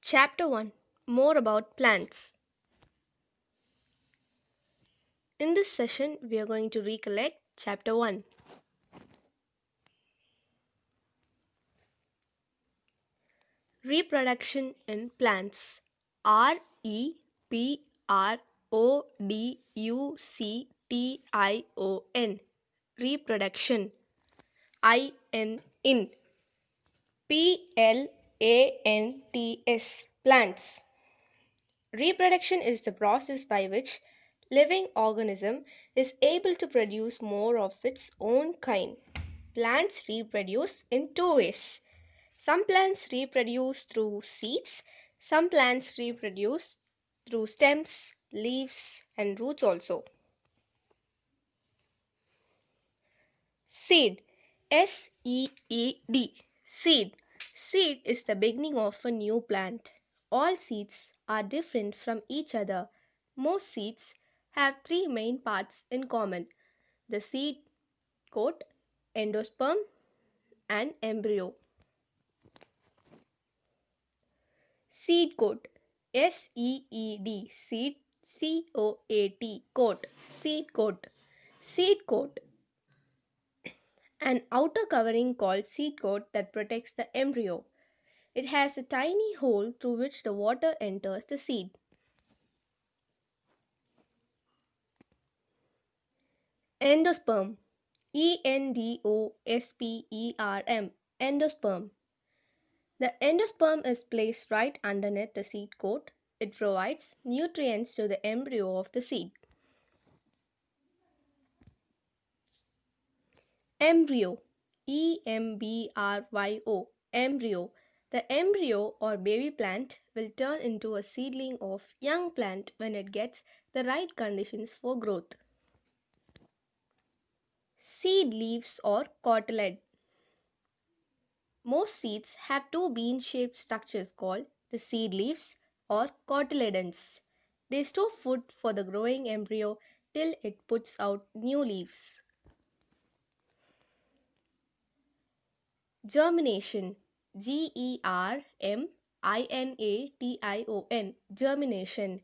Chapter 1. More about plants. In this session, we are going to recollect Chapter 1. Reproduction in plants. Reproduction. Reproduction. In. Plants. Plants. Reproduction is the process by which living organism is able to produce more of its own kind. Plants reproduce in two ways. Some plants reproduce through seeds, some plants reproduce through stems, leaves, and roots also. Seed. Seed. Seed. Seed is the beginning of a new plant. All seeds are different from each other. Most seeds have three main parts in common: the seed coat, endosperm, and embryo. Seed coat. Seed. Seed. Coat. Coat. Seed coat. Seed coat. An outer covering called seed coat that protects the embryo. It has a tiny hole through which the water enters the seed. Endosperm. Endosperm. Endosperm. The endosperm is placed right underneath the seed coat. It provides nutrients to the embryo of the seed. Embryo. Embryo. Embryo. The embryo or baby plant will turn into a seedling of young plant when it gets the right conditions for growth. Seed leaves or cotyledon. Most seeds have two bean-shaped structures called the seed leaves or cotyledons. They store food for the growing embryo till it puts out new leaves. Germination. Germination. Germination.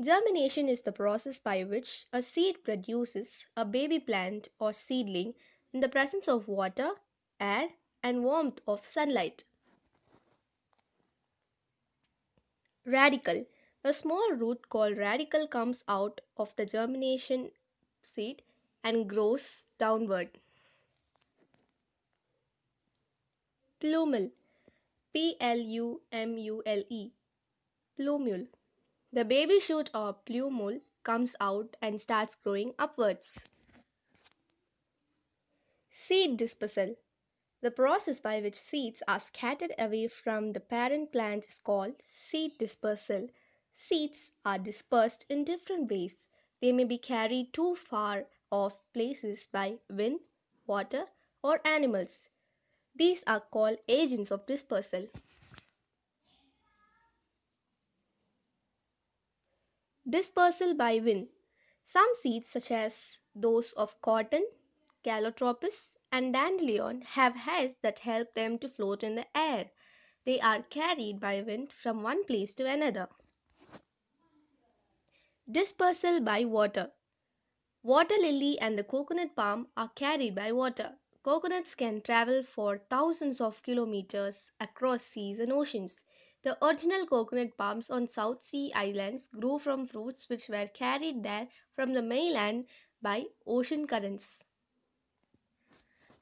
Germination is the process by which a seed produces a baby plant or seedling in the presence of water, air, and warmth of sunlight. Radicle. A small root called radicle comes out of the germination seed and grows downward. Plumule. Plumule. Plumule. The baby shoot or plumule comes out and starts growing upwards. Seed dispersal. The process by which seeds are scattered away from the parent plant is called seed dispersal. Seeds are dispersed in different ways. They may be carried too far off places by wind, water, or animals. These are called agents of dispersal. Dispersal by wind. Some seeds, such as those of cotton, calotropis, and dandelion, have heads that help them to float in the air. They are carried by wind from one place to another. Dispersal by water. Water lily and the coconut palm are carried by water. Coconuts can travel for thousands of kilometers across seas and oceans. The original coconut palms on South Sea islands grew from fruits which were carried there from the mainland by ocean currents.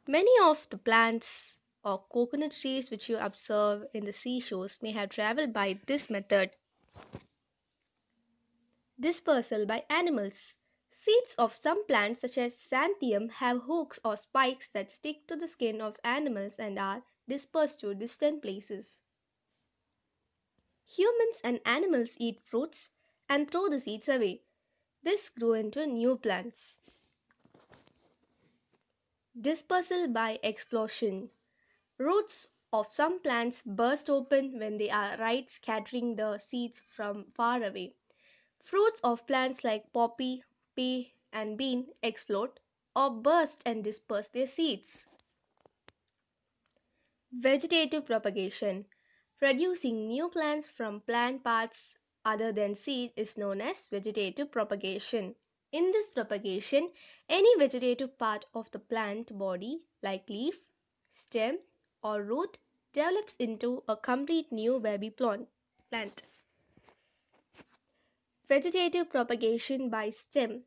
Many of the plants or coconut trees which you observe in the seashores may have traveled by this method. Dispersal by animals. Seeds of some plants, such as xanthium, have hooks or spikes that stick to the skin of animals and are dispersed to distant places. Humans and animals eat fruits and throw the seeds away. This grew into new plants. Dispersal by explosion. Roots of some plants burst open when they are ripe, scattering the seeds from far away. Fruits of plants like poppy, pea, and bean explode or burst and disperse their seeds. Vegetative propagation. Producing new plants from plant parts other than seed is known as vegetative propagation. In this propagation, any vegetative part of the plant body, like leaf, stem, or root, develops into a complete new baby plant. Vegetative propagation by stem.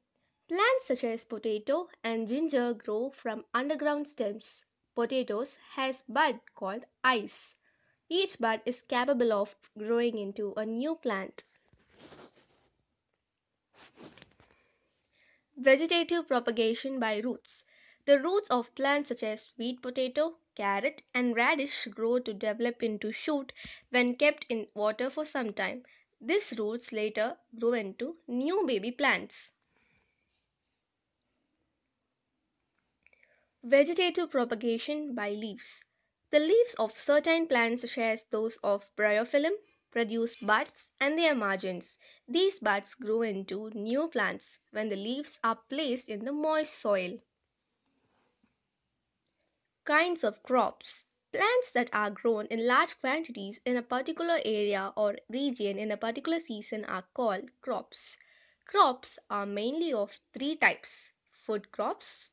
Plants such as potato and ginger grow from underground stems. Potatoes has bud called eyes. Each bud is capable of growing into a new plant. Vegetative propagation by roots. The roots of plants such as sweet potato, carrot, and radish grow to develop into shoot when kept in water for some time. These roots later grow into new baby plants. Vegetative propagation by leaves. The leaves of certain plants, such as those of bryophyllum, produce buds and their margins. These buds grow into new plants when the leaves are placed in the moist soil. Kinds of crops. Plants that are grown in large quantities in a particular area or region in a particular season are called crops. Crops are mainly of three types: food crops,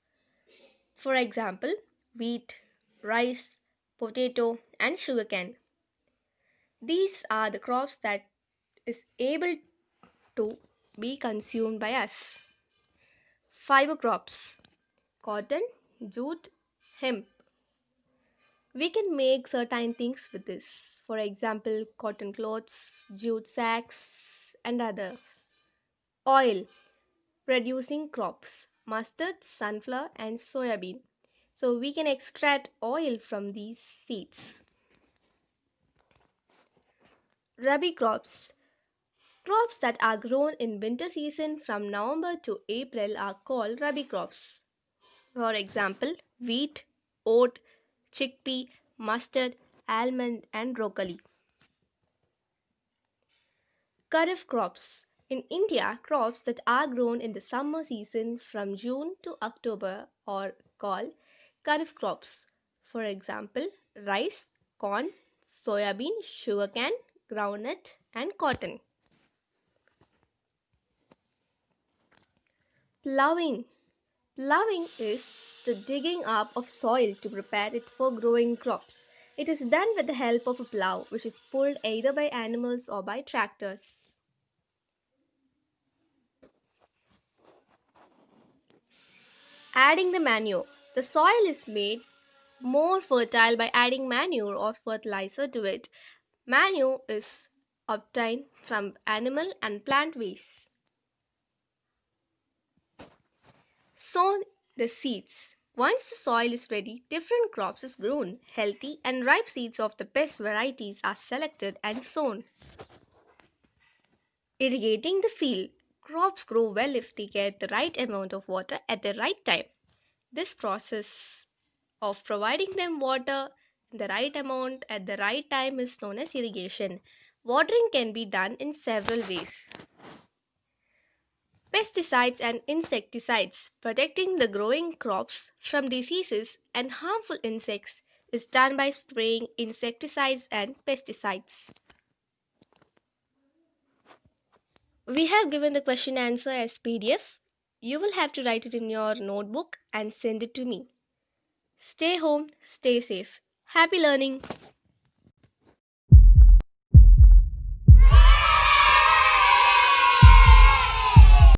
for example, wheat, rice, potato, and sugarcane. These are the crops that is able to be consumed by us. Fiber crops: cotton, jute, hemp. We can make certain things with this. For example, cotton cloths, jute sacks, and others. Oil producing crops: mustard, sunflower, and soybean. So we can extract oil from these seeds. Rabi crops. Crops that are grown in winter season from November to April are called Rabi crops. For example, wheat, oat, chickpea, mustard, almond, and broccoli. Kharif crops. In India, crops that are grown in the summer season from June to October are called Kharif crops. For example, rice, corn, soybean, sugarcane, groundnut, and cotton. Ploughing. Ploughing is the digging up of soil to prepare it for growing crops. It is done with the help of a plough, which is pulled either by animals or by tractors. Adding the manure. The soil is made more fertile by adding manure or fertilizer to it. Manure is obtained from animal and plant waste. Sow the seeds. Once the soil is ready, different crops is grown. Healthy and ripe seeds of the best varieties are selected and sown. Irrigating the field. Crops grow well if they get the right amount of water at the right time. This process of providing them water in the right amount at the right time is known as irrigation. Watering can be done in several ways. Pesticides and insecticides. Protecting the growing crops from diseases and harmful insects is done by spraying insecticides and pesticides. We have given the question answer as PDF. You will have to write it in your notebook and send it to me. Stay home, stay safe. Happy learning!